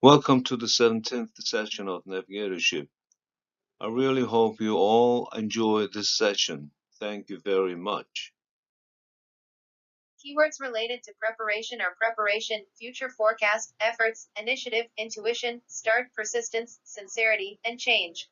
Welcome to the 17th session of Navigatorship. I really hope you all enjoy this session. Thank you very much. Keywords related to preparation are preparation, future forecast, efforts, initiative, intuition, start, persistence, sincerity, and change.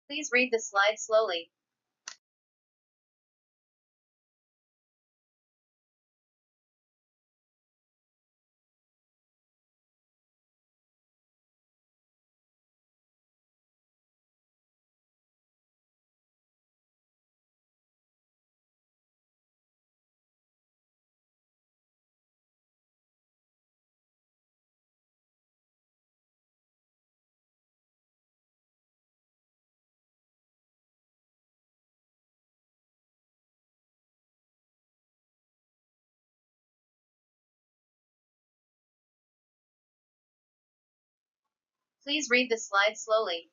Please read the slide slowly. Please read the slide slowly.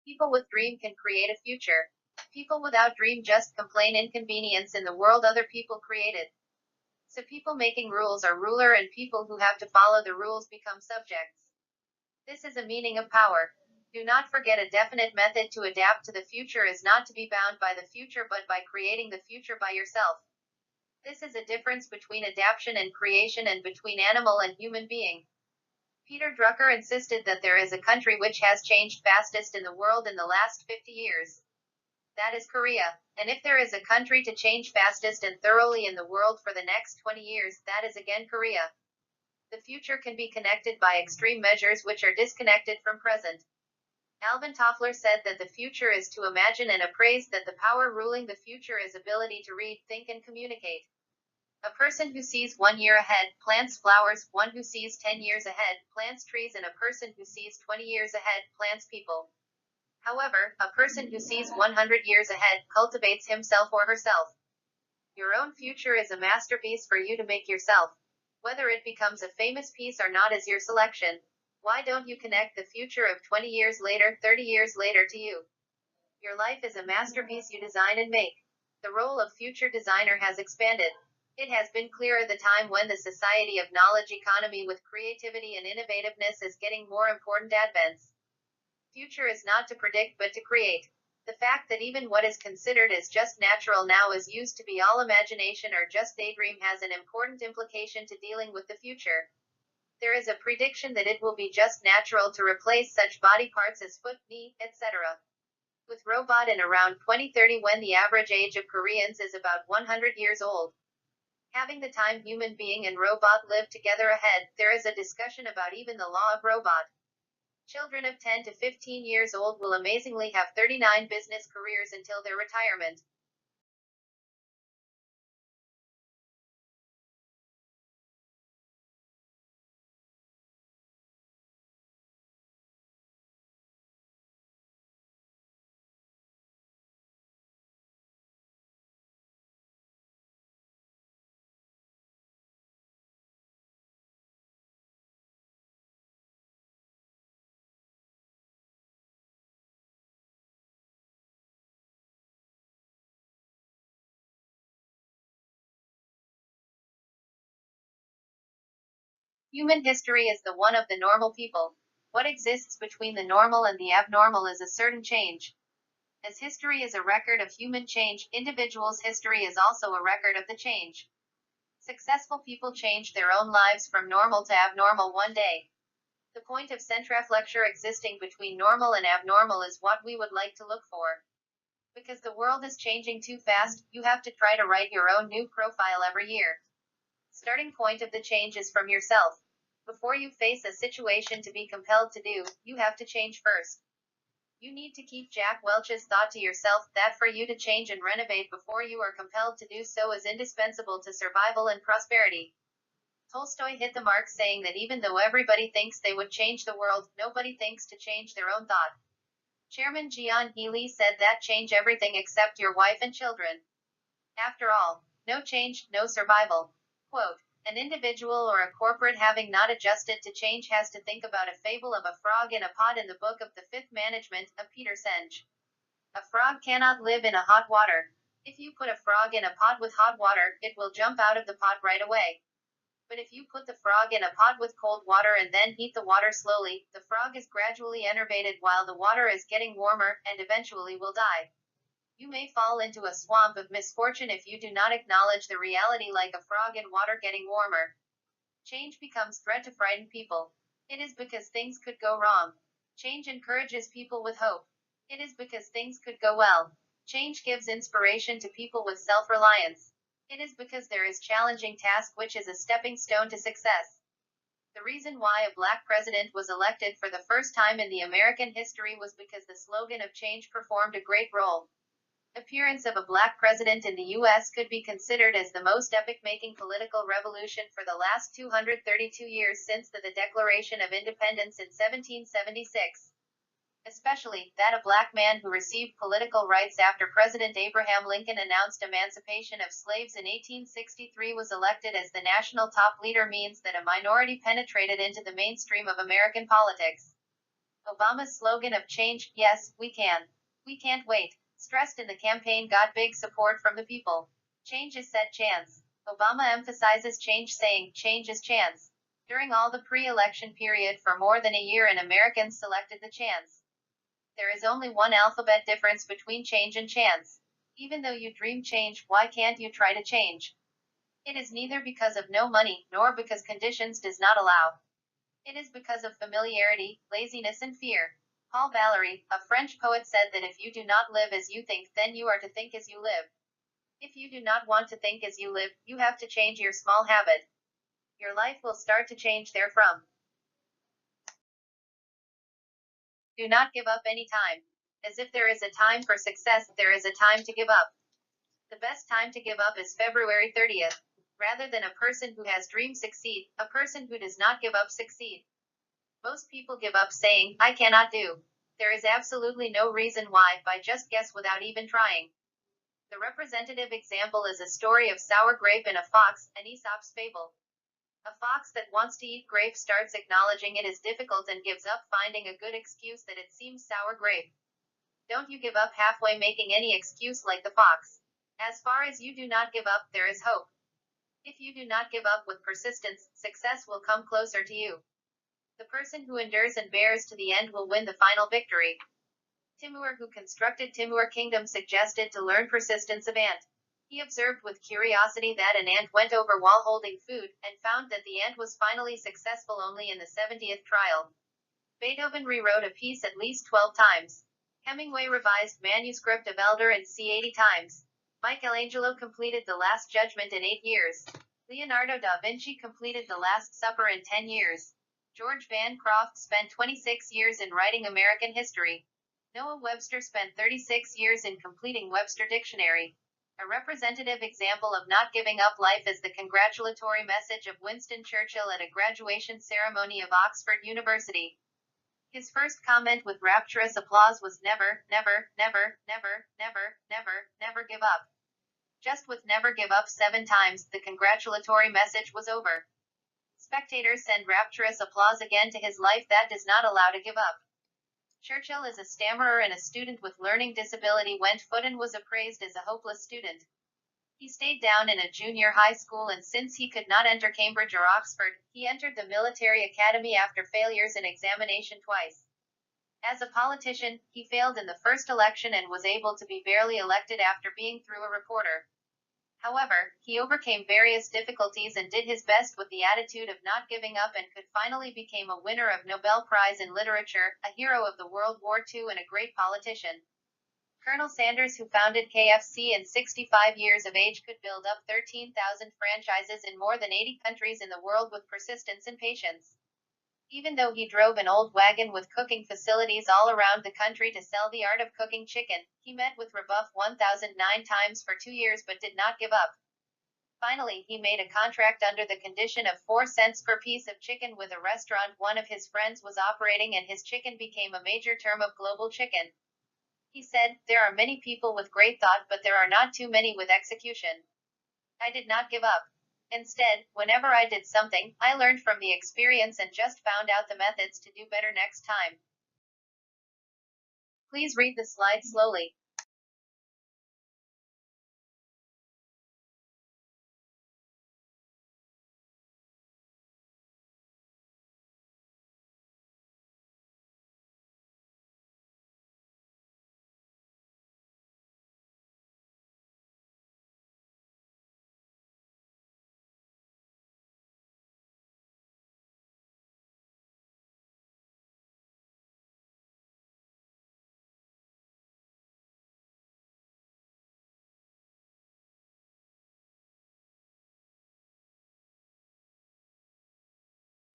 People with dream can create a future. People without dream just complain inconvenience in the world other people created. So people making rules are ruler and people who have to follow the rules become subjects. This is a meaning of power. Do not forget a definite method to adapt to the future is not to be bound by the future but by creating the future by yourself. This is a difference between adaptation and creation and between animal and human being. Peter Drucker insisted that there is a country which has changed fastest in the world in the last 50 years. That is Korea. And if there is a country to change fastest and thoroughly in the world for the next 20 years, that is again Korea. The future can be connected by extreme measures which are disconnected from present. Alvin Toffler said that the future is to imagine and appraise that the power ruling the future is ability to read, think and communicate. A person who sees 1 year ahead plants flowers, one who sees 10 years ahead plants trees, and a person who sees 20 years ahead plants people. However, a person who sees 100 years ahead cultivates himself or herself. Your own future is a masterpiece for you to make yourself. Whether it becomes a famous piece or not is your selection. Why don't you connect the future of 20 years later, 30 years later to you? Your life is a masterpiece you design and make. The role of future designer has expanded. It has been clear at the time when the society of knowledge economy with creativity and innovativeness is getting more important advents. Future is not to predict but to create. The fact that even what is considered as just natural now is used to be all imagination or just daydream has an important implication to dealing with the future. There is a prediction that it will be just natural to replace such body parts as foot, knee, etc. with robot in around 2030 when the average age of Koreans is about 100 years old. Having the time human being and robot live together ahead, there is a discussion about even the law of robot. Children of 10 to 15 years old will amazingly have 39 business careers until their retirement. Human history is the one of the normal people. What exists between the normal and the abnormal is a certain change. As history is a record of human change, individuals' history is also a record of the change. Successful people change their own lives from normal to abnormal one day. The point of centraflexure existing between normal and abnormal is what we would like to look for. Because the world is changing too fast, you have to try to write your own new profile every year. Starting point of the change is from yourself. Before you face a situation to be compelled to do, you have to change first. You need to keep Jack Welch's thought to yourself that for you to change and renovate before you are compelled to do so is indispensable to survival and prosperity. Tolstoy hit the mark saying that even though everybody thinks they would change the world, nobody thinks to change their own thought. Chairman Gian Healy said that change everything except your wife and children. After all, no change, no survival. Quote, an individual or a corporate having not adjusted to change has to think about a fable of a frog in a pot in the book of the Fifth Management of Peter Senge. A frog cannot live in a hot water. If you put a frog in a pot with hot water, it will jump out of the pot right away. But if you put the frog in a pot with cold water and then heat the water slowly, the frog is gradually enervated while the water is getting warmer, and eventually will die. You may fall into a swamp of misfortune if you do not acknowledge the reality like a frog in water getting warmer. Change becomes threat to frighten people. It is because things could go wrong. Change encourages people with hope. It is because things could go well. Change gives inspiration to people with self-reliance. It is because there is challenging task which is a stepping stone to success. The reason why a black president was elected for the first time in the American history was because the slogan of change performed a great role. Appearance of a black president in the U.S. could be considered as the most epoch-making political revolution for the last 232 years since the Declaration of Independence in 1776. Especially, that a black man who received political rights after President Abraham Lincoln announced emancipation of slaves in 1863 was elected as the national top leader means that a minority penetrated into the mainstream of American politics. Obama's slogan of change, yes, we can. We can't wait, stressed in the campaign got big support from the people. Change is set chance. Obama emphasizes change saying, change is chance. During all the pre-election period for more than a year and Americans selected the chance. There is only one alphabet difference between change and chance. Even though you dream change, why can't you try to change? It is neither because of no money, nor because conditions does not allow. It is because of familiarity, laziness and fear. Paul Valéry, a French poet, said that if you do not live as you think, then you are to think as you live. If you do not want to think as you live, you have to change your small habit. Your life will start to change therefrom. Do not give up any time. As if there is a time for success, there is a time to give up. The best time to give up is February 30th. Rather than a person who has dreams succeed, a person who does not give up succeed. Most people give up saying, I cannot do. There is absolutely no reason why, by just guess without even trying. The representative example is a story of sour grape and a fox, an Aesop's fable. A fox that wants to eat grape starts acknowledging it is difficult and gives up finding a good excuse that it seems sour grape. Don't you give up halfway making any excuse like the fox. As far as you do not give up, there is hope. If you do not give up with persistence, success will come closer to you. The person who endures and bears to the end will win the final victory. Timur, who constructed Timur Kingdom, suggested to learn persistence of ant. He observed with curiosity that an ant went over while holding food, and found that the ant was finally successful only in the 70th trial. Beethoven rewrote a piece at least 12 times. Hemingway revised manuscript of Elder and C 80 times. Michelangelo completed The Last Judgment in 8 years. Leonardo da Vinci completed The Last Supper in 10 years. George Bancroft spent 26 years in writing American history. Noah Webster spent 36 years in completing Webster Dictionary. A representative example of not giving up life is the congratulatory message of Winston Churchill at a graduation ceremony of Oxford University. His first comment with rapturous applause was never, never, never, never, never, never, never give up. Just with never give up 7 times, the congratulatory message was over. Spectators send rapturous applause again to his life that does not allow to give up. Churchill, as a stammerer and a student with learning disability, went foot and was appraised as a hopeless student. He stayed down in a junior high school, and since he could not enter Cambridge or Oxford, he entered the military academy after failures in examination twice. As a politician, he failed in the first election and was able to be barely elected after being through a reporter. However, he overcame various difficulties and did his best with the attitude of not giving up and could finally become a winner of Nobel Prize in Literature, a hero of the World War II and a great politician. Colonel Sanders, who founded KFC in 65 years of age, could build up 13,000 franchises in more than 80 countries in the world with persistence and patience. Even though he drove an old wagon with cooking facilities all around the country to sell the art of cooking chicken, he met with rebuff 1,009 times for 2 years but did not give up. Finally, he made a contract under the condition of 4 cents per piece of chicken with a restaurant one of his friends was operating, and his chicken became a major term of global chicken. He said, "There are many people with great thought, but there are not too many with execution." I did not give up. Instead, whenever I did something, I learned from the experience and just found out the methods to do better next time. Please read the slide slowly.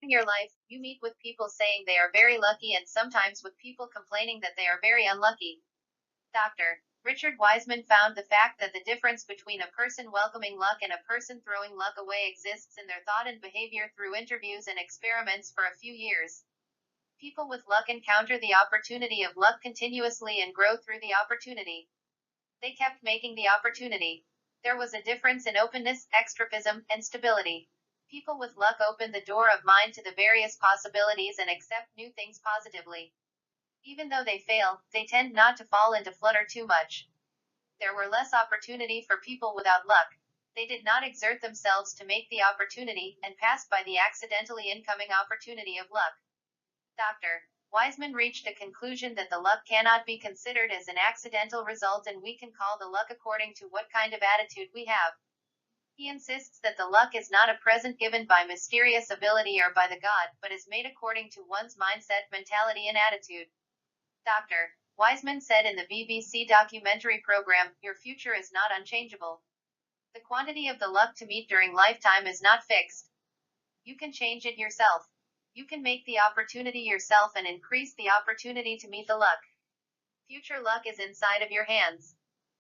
In your life, you meet with people saying they are very lucky and sometimes with people complaining that they are very unlucky. Dr. Richard Wiseman found the fact that the difference between a person welcoming luck and a person throwing luck away exists in their thought and behavior through interviews and experiments for a few years. People with luck encounter the opportunity of luck continuously and grow through the opportunity. They kept making the opportunity. There was a difference in openness, extrapism, and stability. People with luck open the door of mind to the various possibilities and accept new things positively. Even though they fail, they tend not to fall into flutter too much. There were less opportunity for people without luck. They did not exert themselves to make the opportunity, and passed by the accidentally incoming opportunity of luck. Dr. Wiseman reached a conclusion that the luck cannot be considered as an accidental result, and we can call the luck according to what kind of attitude we have. He insists that the luck is not a present given by mysterious ability or by the god, but is made according to one's mindset, mentality, and attitude. Dr. Wiseman said in the BBC documentary program, "Your future is not unchangeable. The quantity of the luck to meet during lifetime is not fixed. You can change it yourself. You can make the opportunity yourself and increase the opportunity to meet the luck. Future luck is inside of your hands."